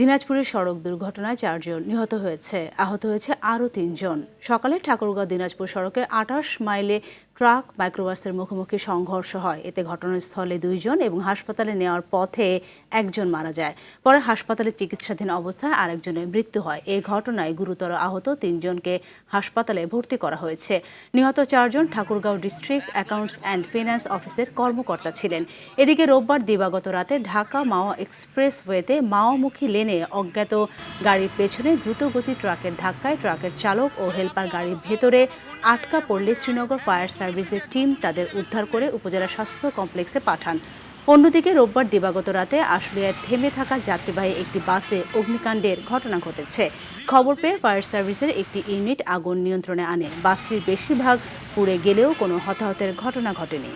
দিনাজপুরের সড়ক দুর্ঘটনায় ৪ জন নিহত হয়েছে, আহত হয়েছে আরও ৩ জন। সকালে ঠাকুরগাঁও দিনাজপুর সড়কের ২৮ মাইলে ট্রাক মাইক্রোবাসের মুখোমুখি সংঘর্ষ হয়। এতে ঘটনাস্থলে ২ জন এবং হাসপাতালে নেওয়ার পথে একজন মারা যায়। পরে হাসপাতালে চিকিৎসাধীন অবস্থায় আরেকজনের মৃত্যু হয়। এই ঘটনায় গুরুতর আহত ৩ জনকে হাসপাতালে ভর্তি করা হয়েছে। নিহত ৪ জন Thakurgaon district accounts and finance অফিসের কর্মকর্তা ছিলেন। এদিকে রোববার দিবাগত রাতে ঢাকা মাওয়া এক্সপ্রেসওয়েতে মাওয়ামুখী লেনে অজ্ঞাত গাড়ির পেছনে দ্রুতগতি ট্রাকের ধাক্কায় ট্রাকের চালক ও হেলপার গাড়ির ভেতরে আটকা পড়লে শ্রীনগর ফায়ার সার্ভিসের টিম তাদের উদ্ধার করে উপজেলা স্বাস্থ্য কমপ্লেক্সে পাঠান। অন্যদিকে রোববার দিবাগত রাতে আশুলিয়ায় থেমে থাকা যাত্রীবাহী একটি বাসে অগ্নিকাণ্ডের ঘটনা ঘটেছে। খবর পেয়ে ফায়ার সার্ভিসের একটি ইউনিট আগুন নিয়ন্ত্রণে আনে। বাসটির বেশিরভাগ পুড়ে গেলেও কোনো হতাহতের ঘটনা ঘটেনি।